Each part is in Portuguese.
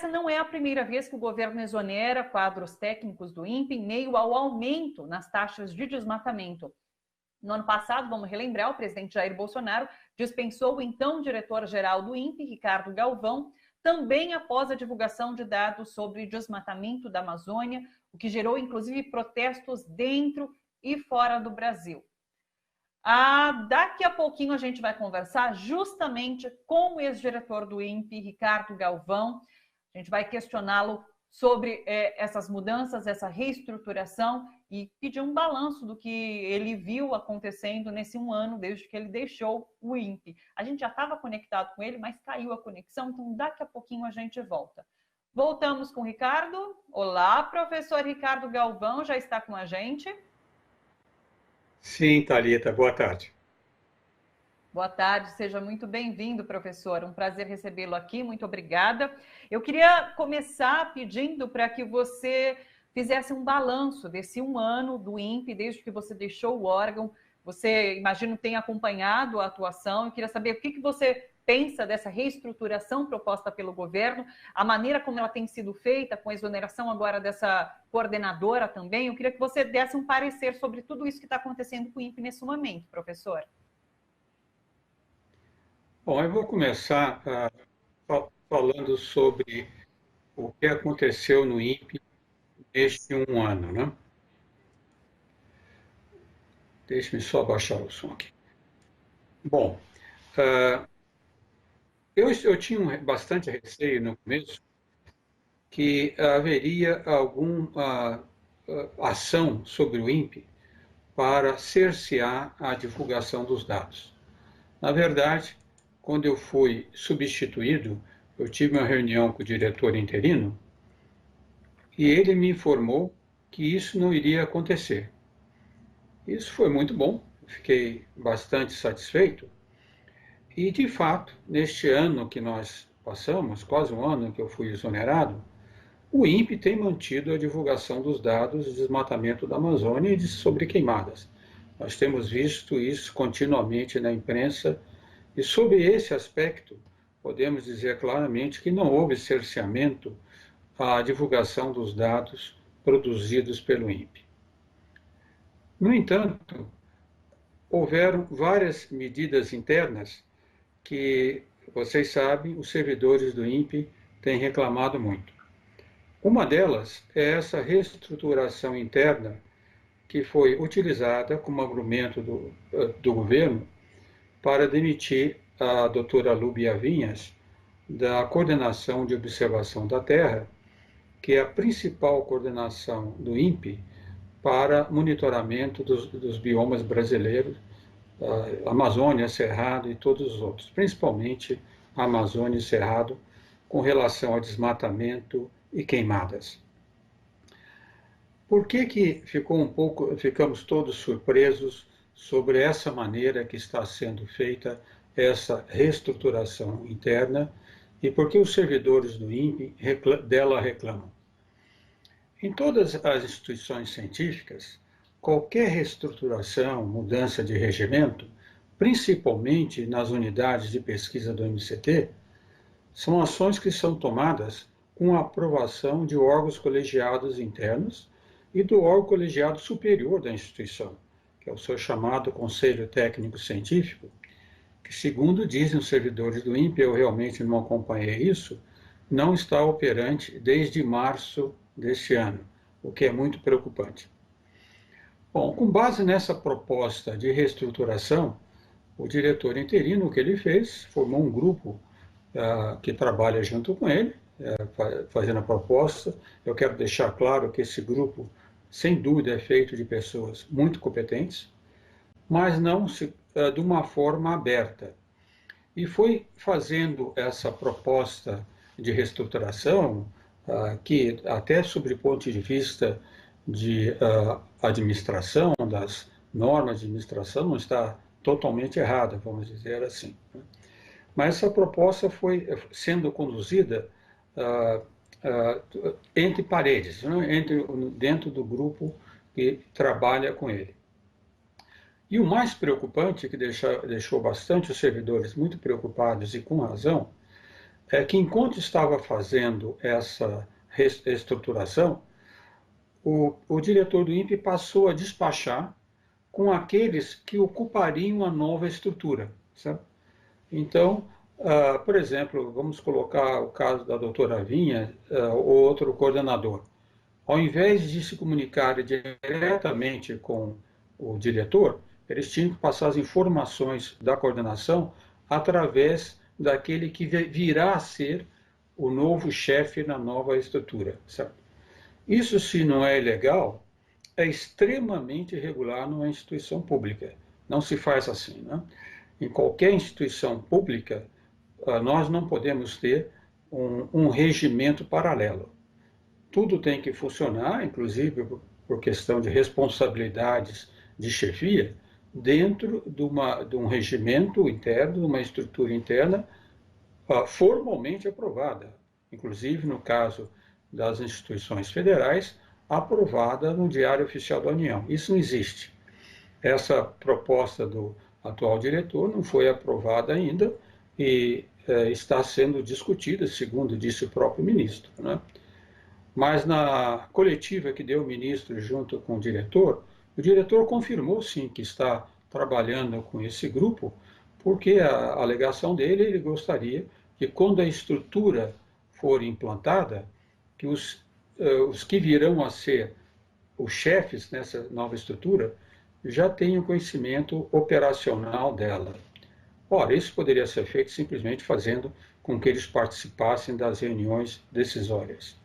essa não é a primeira vez que o governo exonera quadros técnicos do INPE em meio ao aumento nas taxas de desmatamento. No ano passado, vamos relembrar, o presidente Jair Bolsonaro dispensou o então diretor-geral do INPE, Ricardo Galvão, também após a divulgação de dados sobre desmatamento da Amazônia, o que gerou, inclusive, protestos dentro e fora do Brasil. Daqui a pouquinho a gente vai conversar justamente com o ex-diretor do INPE, Ricardo Galvão. A gente vai questioná-lo sobre essas mudanças, essa reestruturação e pedir um balanço do que ele viu acontecendo nesse um ano desde que ele deixou o INPE. A gente já estava conectado com ele, mas caiu a conexão, então daqui a pouquinho a gente volta. Voltamos com o Ricardo. Olá, professor Ricardo Galvão, já está com a gente? Sim, Thalita, boa tarde. Boa tarde, seja muito bem-vindo, professor. Um prazer recebê-lo aqui, muito obrigada. Eu queria começar pedindo para que você fizesse um balanço desse um ano do INPE, desde que você deixou o órgão. Você, imagino, tem acompanhado a atuação. Eu queria saber o que você pensa dessa reestruturação proposta pelo governo, a maneira como ela tem sido feita, com a exoneração agora dessa coordenadora também. Eu queria que você desse um parecer sobre tudo isso que está acontecendo com o INPE nesse momento, professor. Bom, eu vou começar falando sobre o que aconteceu no INPE neste um ano, né? Deixe-me só baixar o som aqui. Bom, eu tinha bastante receio no começo que haveria alguma ação sobre o INPE para cercear a divulgação dos dados. Na verdade, quando eu fui substituído, eu tive uma reunião com o diretor interino e ele me informou que isso não iria acontecer. Isso foi muito bom, fiquei bastante satisfeito. E, de fato, neste ano que nós passamos, quase um ano que eu fui exonerado, o INPE tem mantido a divulgação dos dados de desmatamento da Amazônia e sobre queimadas. Nós temos visto isso continuamente na imprensa. E sobre esse aspecto, podemos dizer claramente que não houve cerceamento à divulgação dos dados produzidos pelo INPE. No entanto, houveram várias medidas internas que, vocês sabem, os servidores do INPE têm reclamado muito. Uma delas é essa reestruturação interna que foi utilizada como argumento do governo para demitir a doutora Lúbia Vinhas da coordenação de observação da Terra, que é a principal coordenação do INPE para monitoramento dos biomas brasileiros, Amazônia, Cerrado e todos os outros, principalmente a Amazônia e Cerrado, com relação ao desmatamento e queimadas. Por que ficamos todos surpresos sobre essa maneira que está sendo feita essa reestruturação interna e por que os servidores do INPE dela reclamam? Em todas as instituições científicas, qualquer reestruturação, mudança de regimento, principalmente nas unidades de pesquisa do MCT, são ações que são tomadas com a aprovação de órgãos colegiados internos e do órgão colegiado superior da instituição, que é o seu chamado Conselho Técnico Científico, que, segundo dizem os servidores do INPE, eu realmente não acompanhei isso, não está operante desde março deste ano, o que é muito preocupante. Bom, com base nessa proposta de reestruturação, o diretor interino, o que ele fez, formou um grupo que trabalha junto com ele, fazendo a proposta. Eu quero deixar claro que esse grupo, sem dúvida, é feito de pessoas muito competentes, mas não de uma forma aberta. E foi fazendo essa proposta de reestruturação, que até sob o ponto de vista de administração, das normas de administração, não está totalmente errada, vamos dizer assim. Mas essa proposta foi sendo conduzida entre paredes, né? Dentro do grupo que trabalha com ele. E o mais preocupante, que deixou bastante os servidores muito preocupados e com razão, é que, enquanto estava fazendo essa reestruturação, o diretor do INPE passou a despachar com aqueles que ocupariam a nova estrutura. Sabe? Então, por exemplo, vamos colocar o caso da doutora Vinha, ou outro coordenador. Ao invés de se comunicar diretamente com o diretor, eles tinham que passar as informações da coordenação através daquele que virá a ser o novo chefe na nova estrutura. Certo? Isso, se não é ilegal, é extremamente irregular numa instituição pública. Não se faz assim. Né? Em qualquer instituição pública, nós não podemos ter um regimento paralelo. Tudo tem que funcionar, inclusive por questão de responsabilidades de chefia, dentro de um regimento interno, de uma estrutura interna formalmente aprovada. Inclusive, no caso das instituições federais, aprovada no Diário Oficial da União. Isso não existe. Essa proposta do atual diretor não foi aprovada ainda e está sendo discutida, segundo disse o próprio ministro. Né? Mas na coletiva que deu o ministro junto com o diretor confirmou sim que está trabalhando com esse grupo, porque a alegação dele, ele gostaria que quando a estrutura for implantada, que os que virão a ser os chefes nessa nova estrutura já tenham conhecimento operacional dela. Ora, isso poderia ser feito simplesmente fazendo com que eles participassem das reuniões decisórias.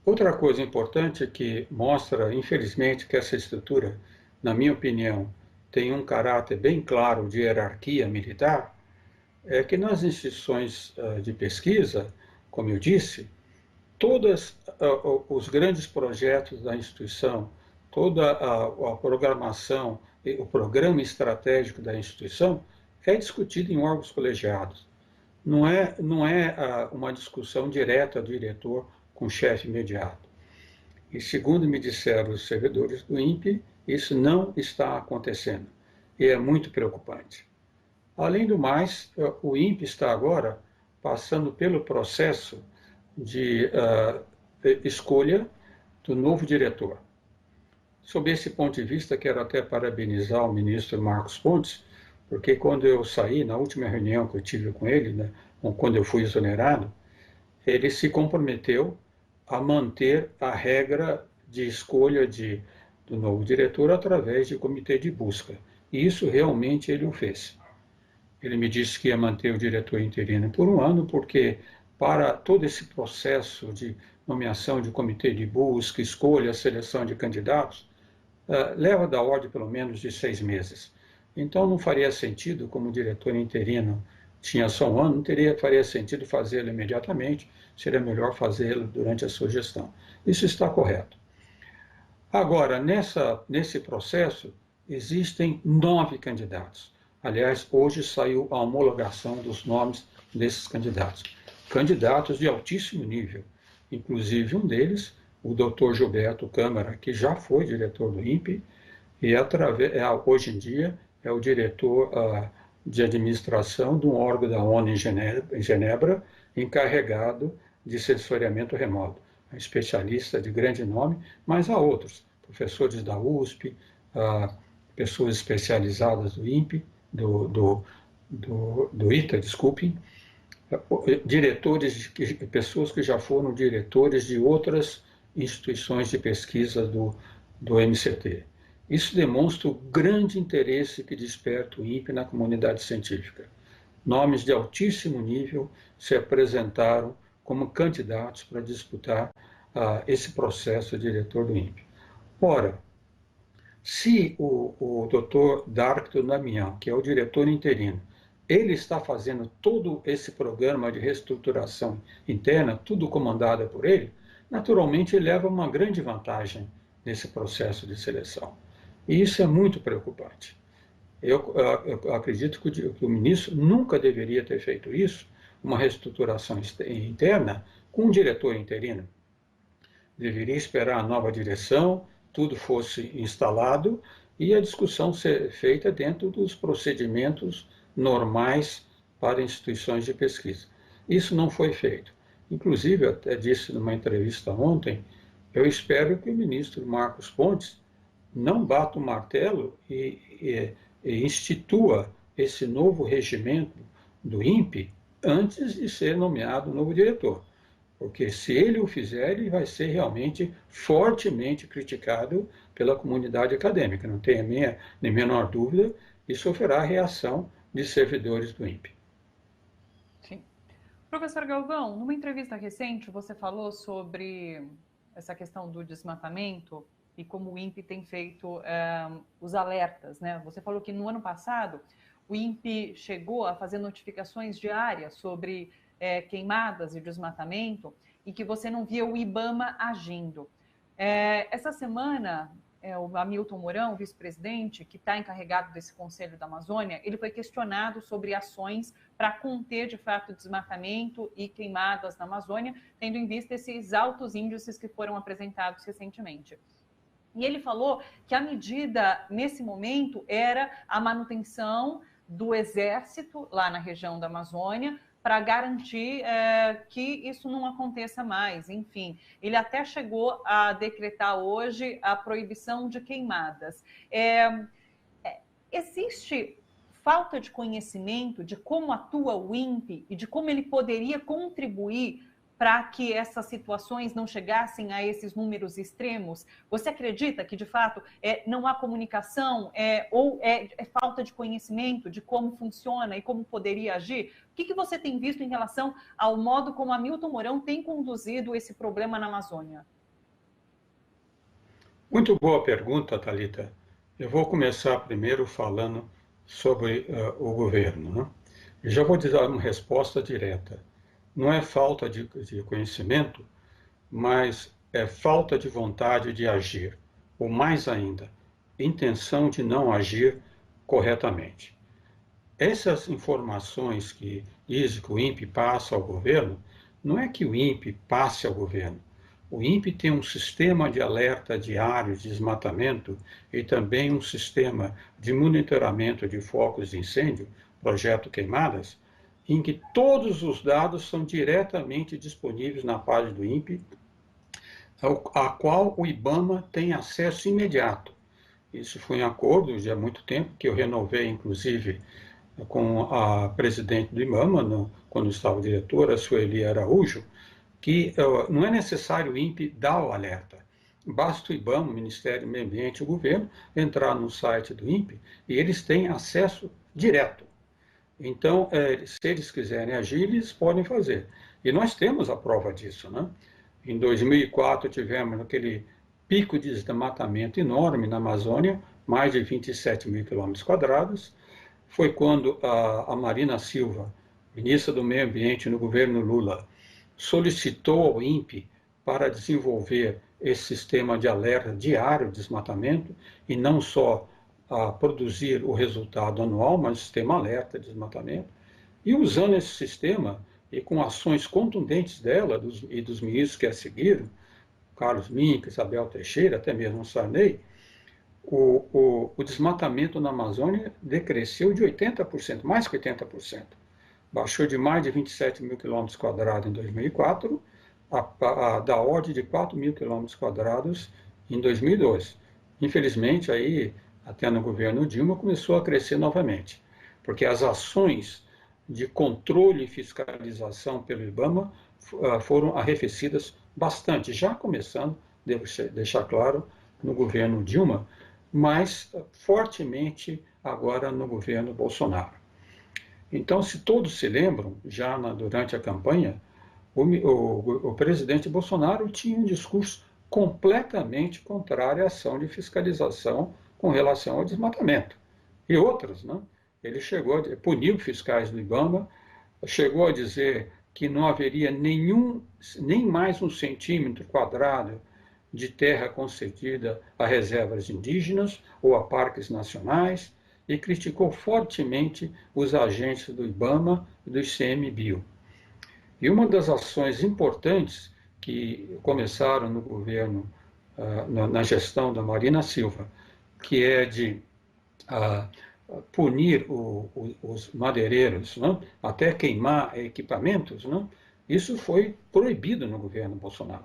Outra coisa importante que mostra, infelizmente, que essa estrutura, na minha opinião, tem um caráter bem claro de hierarquia militar, é que nas instituições de pesquisa, como eu disse, todos os grandes projetos da instituição, toda a programação, o programa estratégico da instituição é discutido em órgãos colegiados. Não é uma discussão direta do diretor com o chefe imediato. E segundo me disseram os servidores do INPE, isso não está acontecendo. E é muito preocupante. Além do mais, o INPE está agora passando pelo processo de escolha do novo diretor. Sob esse ponto de vista, quero até parabenizar o ministro Marcos Pontes, porque quando eu saí, na última reunião que eu tive com ele, né, quando eu fui exonerado, ele se comprometeu a manter a regra de escolha do novo diretor através de comitê de busca. E isso realmente ele o fez. Ele me disse que ia manter o diretor interino por 1 ano, porque para todo esse processo de nomeação de comitê de busca, escolha, seleção de candidatos, leva da ordem pelo menos de 6 meses. Então não faria sentido, como diretor interino tinha só 1 ano, não faria sentido fazê-lo imediatamente, seria melhor fazê-lo durante a sua gestão. Isso está correto. Agora, nesse processo, existem 9 candidatos. Aliás, hoje saiu a homologação dos nomes desses candidatos. Candidatos de altíssimo nível, inclusive um deles, o Dr. Gilberto Câmara, que já foi diretor do INPE, e hoje em dia é o diretor de administração de um órgão da ONU em Genebra, encarregado de sensoriamento remoto. É um especialista de grande nome, mas há outros, professores da USP, pessoas especializadas do INPE, do ITA, desculpem, pessoas que já foram diretores de outras instituições de pesquisa do MCT. Isso demonstra o grande interesse que desperta o INPE na comunidade científica. Nomes de altíssimo nível se apresentaram como candidatos para disputar esse processo de diretor do INPE. Ora, se o Dr. Darkton Damião, que é o diretor interino, ele está fazendo todo esse programa de reestruturação interna, tudo comandado por ele, naturalmente ele leva uma grande vantagem nesse processo de seleção. E isso é muito preocupante. Eu acredito que o ministro nunca deveria ter feito isso, uma reestruturação interna, com um diretor interino. Deveria esperar a nova direção, tudo fosse instalado e a discussão ser feita dentro dos procedimentos normais para instituições de pesquisa. Isso não foi feito. Inclusive, eu até disse numa entrevista ontem, eu espero que o ministro Marcos Pontes não bata o martelo e institua esse novo regimento do INPE antes de ser nomeado o novo diretor. Porque se ele o fizer, ele vai ser realmente fortemente criticado pela comunidade acadêmica. Não tenha nem menor dúvida, e sofrerá a reação de servidores do INPE. Sim. Professor Galvão, numa entrevista recente, você falou sobre essa questão do desmatamento e como o INPE tem feito os alertas, né? Você falou que no ano passado o INPE chegou a fazer notificações diárias sobre queimadas e desmatamento e que você não via o IBAMA agindo. Essa semana, o Hamilton Mourão, vice-presidente, que está encarregado desse Conselho da Amazônia, ele foi questionado sobre ações para conter, de fato, desmatamento e queimadas na Amazônia, tendo em vista esses altos índices que foram apresentados recentemente. E ele falou que a medida, nesse momento, era a manutenção do Exército lá na região da Amazônia, para garantir que isso não aconteça mais. Enfim, ele até chegou a decretar hoje a proibição de queimadas. Existe falta de conhecimento de como atua o INPE e de como ele poderia contribuir para que essas situações não chegassem a esses números extremos? Você acredita que, de fato, não há comunicação ou é falta de conhecimento de como funciona e como poderia agir? O que você tem visto em relação ao modo como Hamilton Mourão tem conduzido esse problema na Amazônia? Muito boa pergunta, Thalita. Eu vou começar primeiro falando sobre o governo, né? Eu já vou dar uma resposta direta. Não é falta de conhecimento, mas é falta de vontade de agir, ou mais ainda, intenção de não agir corretamente. Essas informações que diz que o INPE passa ao governo, não é que o INPE passe ao governo. O INPE tem um sistema de alerta diário de desmatamento e também um sistema de monitoramento de focos de incêndio, projeto Queimadas, em que todos os dados são diretamente disponíveis na página do INPE, a qual o IBAMA tem acesso imediato. Isso foi um acordo de há muito tempo, que eu renovei, inclusive, com a presidente do IBAMA, quando estava diretora, a Sueli Araújo, que não é necessário o INPE dar o alerta. Basta o IBAMA, o Ministério do Meio Ambiente e o governo, entrar no site do INPE e eles têm acesso direto. Então, se eles quiserem agir, eles podem fazer. E nós temos a prova disso, né? Em 2004, tivemos aquele pico de desmatamento enorme na Amazônia, mais de 27 mil quilômetros quadrados. Foi quando a Marina Silva, ministra do Meio Ambiente no governo Lula, solicitou ao INPE para desenvolver esse sistema de alerta diário de desmatamento, e não só a produzir o resultado anual, mas o sistema alerta de desmatamento. E usando esse sistema, e com ações contundentes dela e dos ministros que a seguiram, Carlos Minck, Isabel Teixeira, até mesmo Sarney, o desmatamento na Amazônia decresceu de 80%, mais que 80%. Baixou de mais de 27 mil quilômetros quadrados em 2004, da ordem de 4 mil quilômetros quadrados em 2012. Infelizmente, aí, até no governo Dilma, começou a crescer novamente, porque as ações de controle e fiscalização pelo IBAMA foram arrefecidas bastante, já começando, devo deixar claro, no governo Dilma, mas fortemente agora no governo Bolsonaro. Então, se todos se lembram, já durante a campanha, o presidente Bolsonaro tinha um discurso completamente contrário à ação de fiscalização com relação ao desmatamento. E outras, né? Ele chegou a punir fiscais do IBAMA, chegou a dizer que não haveria nem mais 1 centímetro quadrado de terra concedida a reservas indígenas ou a parques nacionais, e criticou fortemente os agentes do IBAMA e do ICMBio. E uma das ações importantes que começaram no governo, na gestão da Marina Silva, que é de punir os madeireiros, não? Até queimar equipamentos, não? Isso foi proibido no governo Bolsonaro.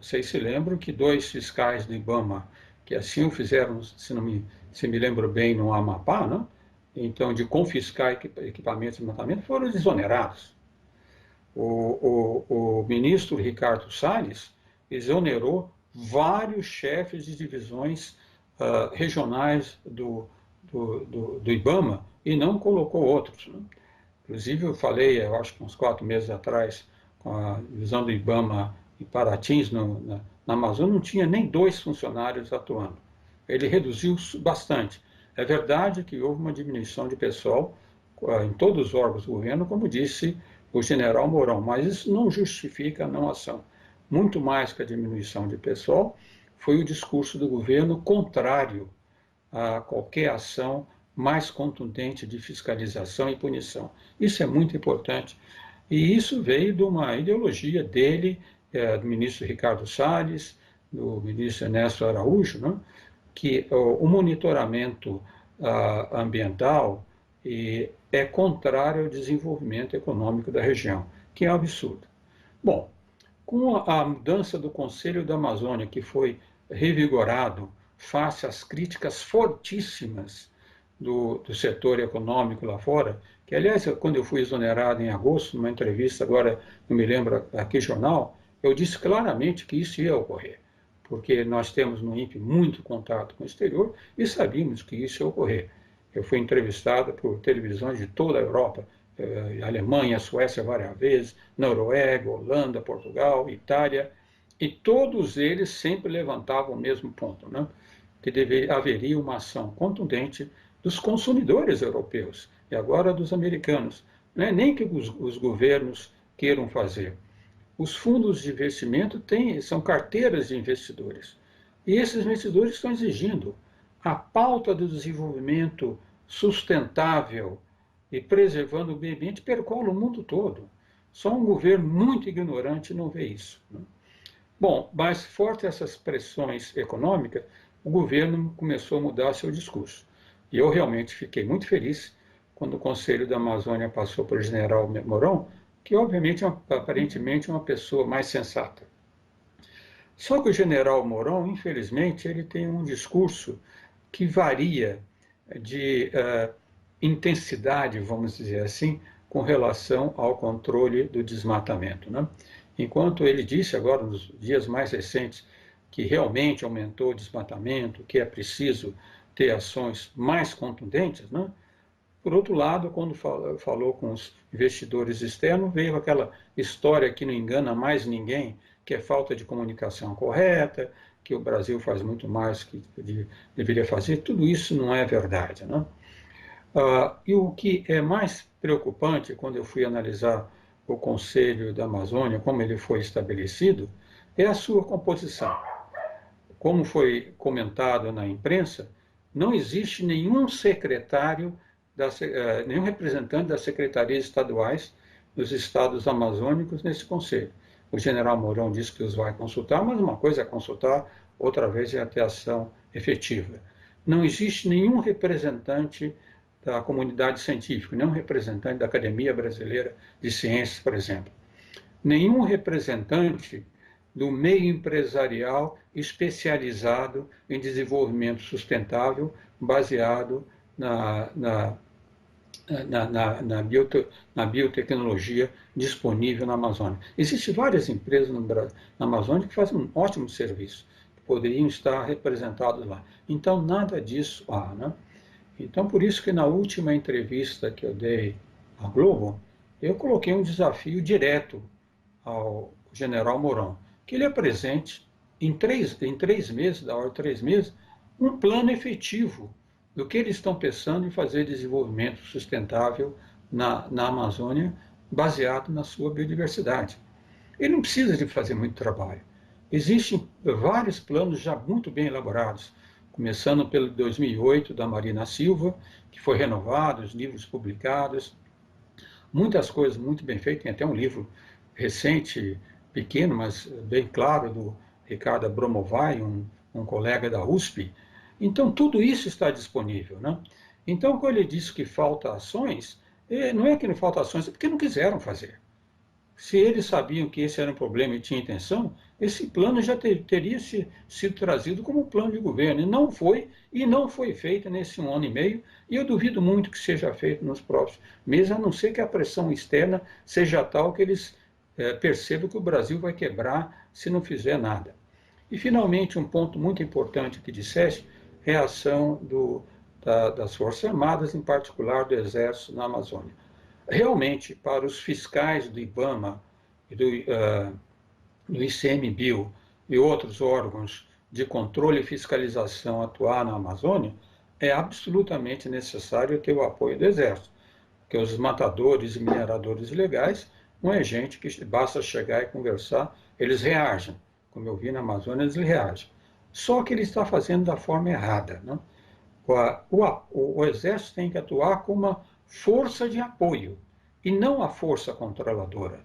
Vocês se lembram que 2 fiscais do IBAMA, que assim o fizeram, se me lembro bem, no Amapá, não? Então, de confiscar equipamentos de desmatamento, foram desonerados. O ministro Ricardo Salles exonerou vários chefes de divisões regionais do IBAMA e não colocou outros, né? Inclusive, eu falei, eu acho que uns 4 meses atrás, com a divisão do IBAMA em Paratins, na Amazônia, não tinha nem 2 funcionários atuando. Ele reduziu bastante. É verdade que houve uma diminuição de pessoal em todos os órgãos do governo, como disse o general Mourão, mas isso não justifica a não ação. Muito mais que a diminuição de pessoal, foi o discurso do governo contrário a qualquer ação mais contundente de fiscalização e punição. Isso é muito importante. E isso veio de uma ideologia dele, do ministro Ricardo Salles, do ministro Ernesto Araújo, né, que o monitoramento ambiental é contrário ao desenvolvimento econômico da região, que é um absurdo. Bom, com a mudança do Conselho da Amazônia, que foi revigorado face às críticas fortíssimas do setor econômico lá fora, que, aliás, quando eu fui exonerado em agosto, numa entrevista, agora não me lembro a que jornal, eu disse claramente que isso ia ocorrer, porque nós temos no INPE muito contato com o exterior e sabíamos que isso ia ocorrer. Eu fui entrevistado por televisões de toda a Europa, Alemanha, Suécia várias vezes, Noruega, Holanda, Portugal, Itália, e todos eles sempre levantavam o mesmo ponto, né? Que haveria uma ação contundente dos consumidores europeus e agora dos americanos. Não é nem que os governos queiram fazer. Os fundos de investimento são carteiras de investidores. E esses investidores estão exigindo a pauta do desenvolvimento sustentável e preservando o meio ambiente percola o mundo todo. Só um governo muito ignorante não vê isso, né? Bom, mas forte essas pressões econômicas, o governo começou a mudar seu discurso. E eu realmente fiquei muito feliz quando o Conselho da Amazônia passou para o general Mourão, que obviamente aparentemente é uma pessoa mais sensata. Só que o general Mourão, infelizmente, ele tem um discurso que varia de intensidade, vamos dizer assim, com relação ao controle do desmatamento, né? Enquanto ele disse agora, nos dias mais recentes, que realmente aumentou o desmatamento, que é preciso ter ações mais contundentes, né? Por outro lado, quando falou com os investidores externos, veio aquela história que não engana mais ninguém, que é falta de comunicação correta, que o Brasil faz muito mais que deveria fazer. Tudo isso não é verdade, né? E o que é mais preocupante, quando eu fui analisar o Conselho da Amazônia, como ele foi estabelecido, é a sua composição. Como foi comentado na imprensa, não existe nenhum secretário, nenhum representante das secretarias estaduais dos estados amazônicos nesse conselho. O general Mourão disse que os vai consultar, mas uma coisa é consultar, outra vez é ter ação efetiva. Não existe nenhum representante da comunidade científica, nenhum representante da Academia Brasileira de Ciências, por exemplo. Nenhum representante do meio empresarial especializado em desenvolvimento sustentável, baseado na biotecnologia disponível na Amazônia. Existem várias empresas na Amazônia que fazem um ótimo serviço, que poderiam estar representados lá. Então, nada disso há, né? Então, por isso que na última entrevista que eu dei à Globo, eu coloquei um desafio direto ao general Mourão, que ele apresente em 3 meses, da hora de 3 meses, um plano efetivo do que eles estão pensando em fazer desenvolvimento sustentável na Amazônia, baseado na sua biodiversidade. Ele não precisa de fazer muito trabalho. Existem vários planos já muito bem elaborados, começando pelo 2008, da Marina Silva, que foi renovado, os livros publicados, muitas coisas muito bem feitas, tem até um livro recente, pequeno, mas bem claro, do Ricardo Abromovai, um colega da USP. Então, tudo isso está disponível, né? Então, quando ele disse que falta ações, não é que não falta ações, é porque não quiseram fazer. Se eles sabiam que esse era um problema e tinha intenção, esse plano já teria sido trazido como um plano de governo. E não foi feito nesse 1 ano e meio, e eu duvido muito que seja feito nos próximos meses, a não ser que a pressão externa seja tal que eles percebam que o Brasil vai quebrar se não fizer nada. E, finalmente, um ponto muito importante que disseste é a ação das Forças Armadas, em particular do Exército na Amazônia. Realmente, para os fiscais do IBAMA e do ICMBio e outros órgãos de controle e fiscalização atuar na Amazônia, é absolutamente necessário ter o apoio do Exército, porque os matadores e mineradores ilegais não é gente que basta chegar e conversar, eles reagem. Como eu vi na Amazônia, eles reagem. Só que ele está fazendo da forma errada. Né? O Exército tem que atuar como uma força de apoio e não a força controladora.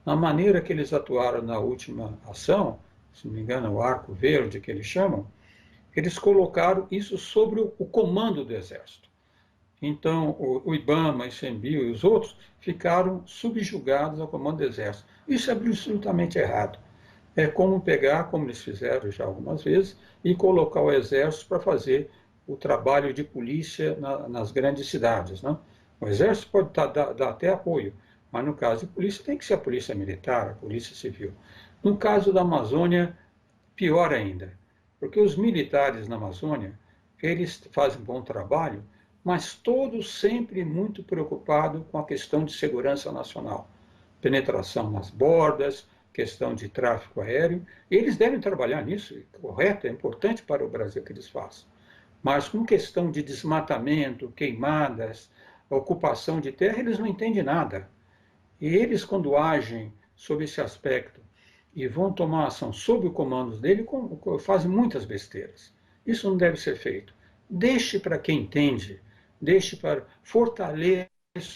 Na maneira que eles atuaram na última ação, se não me engano, o Arco Verde, que eles chamam, eles colocaram isso sobre o comando do Exército. Então, o IBAMA, o ICMBio e os outros ficaram subjugados ao comando do Exército. Isso é absolutamente errado. É como pegar, como eles fizeram já algumas vezes, e colocar o Exército para fazer o trabalho de polícia nas grandes cidades. Né? O Exército pode dar até apoio, mas no caso de polícia tem que ser a polícia militar, a polícia civil. No caso da Amazônia, pior ainda, porque os militares na Amazônia, eles fazem bom trabalho, mas todos sempre muito preocupados com a questão de segurança nacional. Penetração nas bordas, questão de tráfego aéreo, eles devem trabalhar nisso, correto, é importante para o Brasil que eles façam. Mas com questão de desmatamento, queimadas, ocupação de terra, eles não entendem nada. E eles, quando agem sob esse aspecto e vão tomar ação sob o comando dele, fazem muitas besteiras. Isso não deve ser feito. Deixe para quem entende, deixe para fortaleça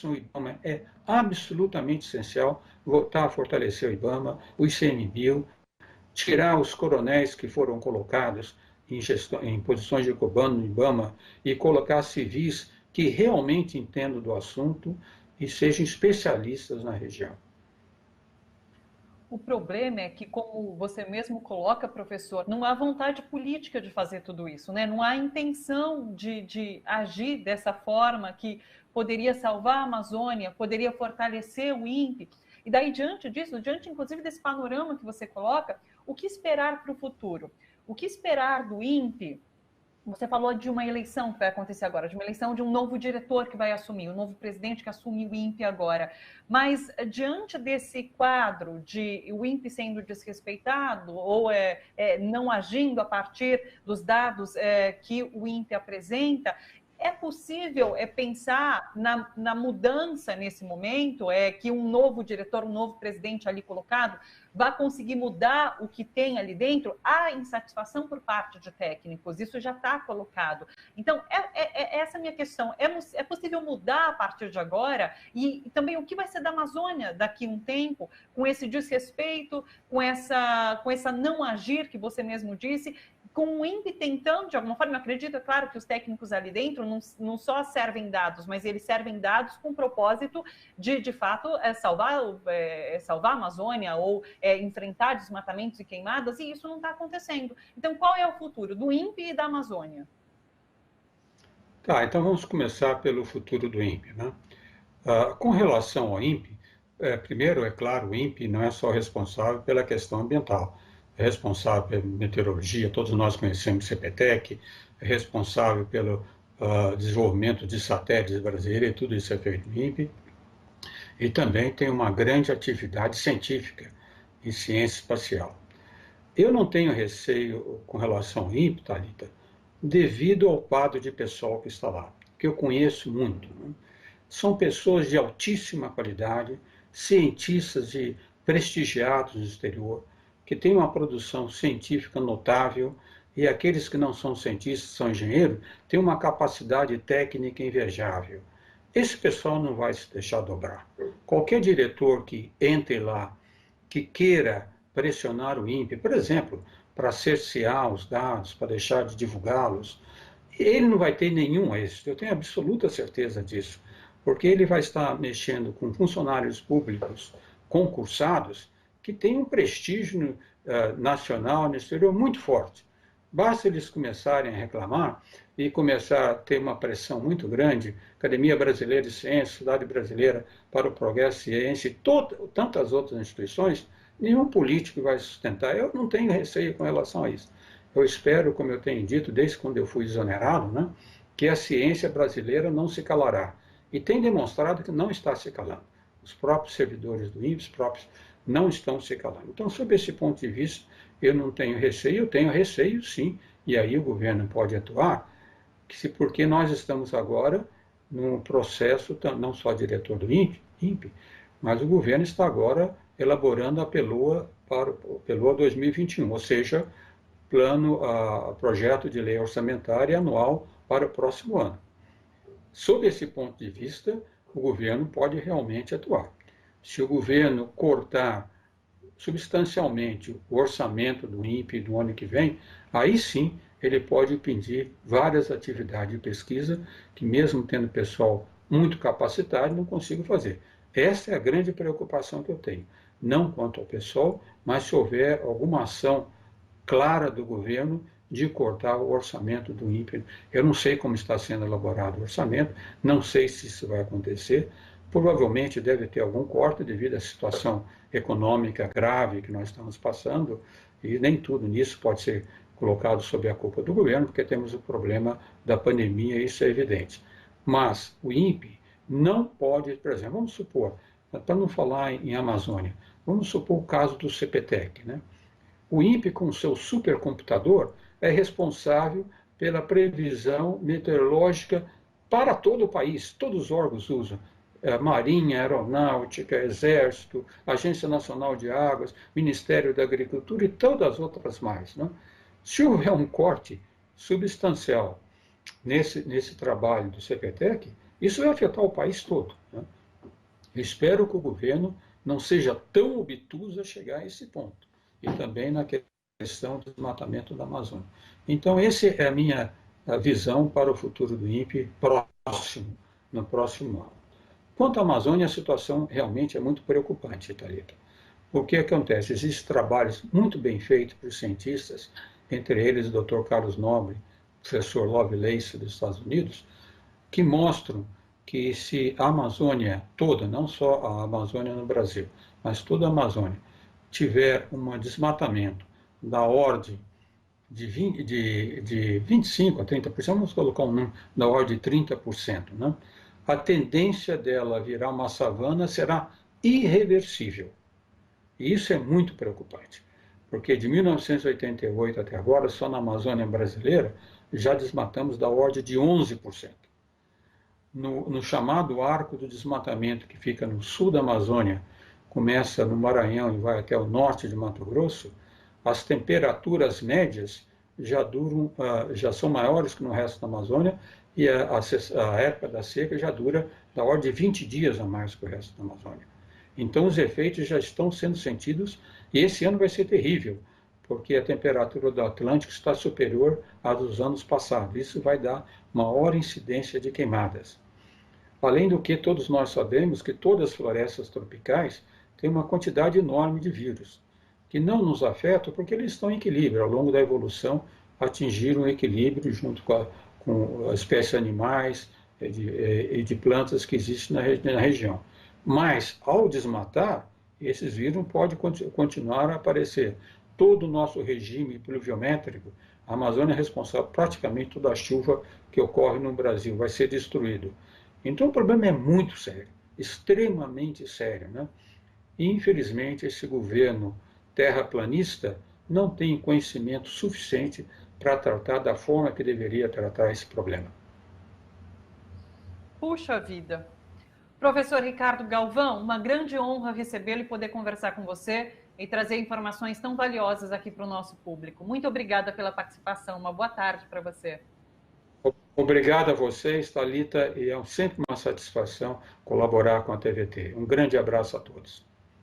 o IBAMA. É absolutamente essencial voltar a fortalecer o IBAMA, o ICMBio, tirar os coronéis que foram colocados em posições de comando no IBAMA e colocar civis que realmente entendam do assunto e sejam especialistas na região. O problema é que, como você mesmo coloca, professor, não há vontade política de fazer tudo isso, né? Não há intenção de agir dessa forma que poderia salvar a Amazônia, poderia fortalecer o INPE. E daí, diante disso, diante inclusive desse panorama que você coloca, o que esperar para o futuro? O que esperar do INPE? Você falou de uma eleição que vai acontecer agora, de uma eleição de um novo diretor que vai assumir, um novo presidente que assume o INPE agora. Mas, diante desse quadro de o INPE sendo desrespeitado ou não agindo a partir dos dados que o INPE apresenta, é possível pensar na mudança nesse momento, que um novo diretor, um novo presidente ali colocado, vai conseguir mudar o que tem ali dentro? Há insatisfação por parte de técnicos, isso já está colocado. Então, essa é a minha questão. É possível mudar a partir de agora? E também o que vai ser da Amazônia daqui a um tempo, com esse desrespeito, com essa não agir que você mesmo disse, com o INPE tentando, de alguma forma, eu acredito, é claro que os técnicos ali dentro não só servem dados, mas eles servem dados com o propósito de fato, salvar a Amazônia ou enfrentar desmatamentos e queimadas, e isso não está acontecendo. Então, qual é o futuro do INPE e da Amazônia? Tá, então vamos começar pelo futuro do INPE. Né? Com relação ao INPE, primeiro, é claro, o INPE não é só responsável pela questão ambiental, é responsável pela meteorologia, todos nós conhecemos o CPTEC, é responsável pelo desenvolvimento de satélites brasileiros, e tudo isso é feito no INPE, e também tem uma grande atividade científica em ciência espacial. Eu não tenho receio com relação ao INPE, Thalita, devido ao quadro de pessoal que está lá, que eu conheço muito. Né? São pessoas de altíssima qualidade, cientistas prestigiados no exterior, que têm uma produção científica notável, e aqueles que não são cientistas, são engenheiros, têm uma capacidade técnica invejável. Esse pessoal não vai se deixar dobrar. Qualquer diretor que entre lá, que queira pressionar o INPE, por exemplo, para cercear os dados, para deixar de divulgá-los, Ele não vai ter nenhum êxito, eu tenho absoluta certeza disso, porque ele vai estar mexendo com funcionários públicos concursados que têm um prestígio nacional no exterior muito forte. Basta eles começarem a reclamar e começar a ter uma pressão muito grande, Academia Brasileira de Ciências, Sociedade Brasileira para o Progresso Ciência e tantas outras instituições, nenhum político vai sustentar. Eu não tenho receio com relação a isso. Eu espero, como eu tenho dito desde quando eu fui exonerado, né, que a ciência brasileira não se calará. E tem demonstrado que não está se calando. Os próprios servidores do INPE, os próprios, não estão se calando. Então, sob esse ponto de vista, eu não tenho receio, eu tenho receio sim, e aí o governo pode atuar, porque nós estamos agora num processo, não só diretor do INPE, mas o governo está agora elaborando a PELOA para o PELOA 2021, ou seja, projeto de lei orçamentária anual para o próximo ano. Sob esse ponto de vista, o governo pode realmente atuar. Se o governo cortar substancialmente o orçamento do INPE do ano que vem, aí sim ele pode impedir várias atividades de pesquisa que, mesmo tendo pessoal muito capacitado, não consigo fazer. Essa é a grande preocupação que eu tenho. Não quanto ao pessoal, mas se houver alguma ação clara do governo de cortar o orçamento do INPE. Eu não sei como está sendo elaborado o orçamento, não sei se isso vai acontecer. Provavelmente deve ter algum corte devido à situação econômica grave que nós estamos passando, e nem tudo nisso pode ser colocado sob a culpa do governo, porque temos o problema da pandemia, isso é evidente. Mas o INPE não pode, por exemplo, vamos supor, para não falar em Amazônia, vamos supor o caso do CPTEC, né? O INPE, com o seu supercomputador, é responsável pela previsão meteorológica para todo o país. Todos os órgãos usam. Marinha, Aeronáutica, Exército, Agência Nacional de Águas, Ministério da Agricultura e todas as outras mais. Né? Se houver um corte substancial nesse trabalho do CPTEC, isso vai afetar o país todo. Né? Eu espero que o governo não seja tão obtuso a chegar a esse ponto. E também na questão do desmatamento da Amazônia. Então, essa é a minha visão para o futuro do INPE no próximo ano. Quanto à Amazônia, a situação realmente é muito preocupante, Thalita. O que acontece? Existem trabalhos muito bem feitos por cientistas, entre eles o Dr. Carlos Nobre, professor Lovelace dos Estados Unidos, que mostram que se a Amazônia toda, não só a Amazônia no Brasil, mas toda a Amazônia, tiver um desmatamento da ordem de 25% a 30%, vamos colocar um número da ordem de 30%, né? A tendência dela a virar uma savana será irreversível. E isso é muito preocupante, porque de 1988 até agora, só na Amazônia brasileira, já desmatamos da ordem de 11%. No chamado arco do desmatamento, que fica no sul da Amazônia, começa no Maranhão e vai até o norte de Mato Grosso, as temperaturas médias já são maiores que no resto da Amazônia e a época da seca já dura da ordem de 20 dias a mais que o resto da Amazônia. Então, os efeitos já estão sendo sentidos e esse ano vai ser terrível, porque a temperatura do Atlântico está superior à dos anos passados. Isso vai dar maior incidência de queimadas. Além do que, todos nós sabemos que todas as florestas tropicais têm uma quantidade enorme de vírus, que não nos afetam porque eles estão em equilíbrio. Ao longo da evolução, atingiram um equilíbrio junto com as espécies animais e de plantas que existem na região. Mas, ao desmatar, esses vírus podem continuar a aparecer. Todo o nosso regime pluviométrico, a Amazônia é responsável praticamente toda a chuva que ocorre no Brasil, vai ser destruído. Então, o problema é muito sério, extremamente sério, né? E, infelizmente, esse governo terraplanista não tem conhecimento suficiente para tratar da forma que deveria tratar esse problema. Puxa vida! Professor Ricardo Galvão, uma grande honra recebê-lo e poder conversar com você e trazer informações tão valiosas aqui para o nosso público. Muito obrigada pela participação. Uma boa tarde para você. Obrigado a vocês, Thalita, e é sempre uma satisfação colaborar com a TVT. Um grande abraço a todos.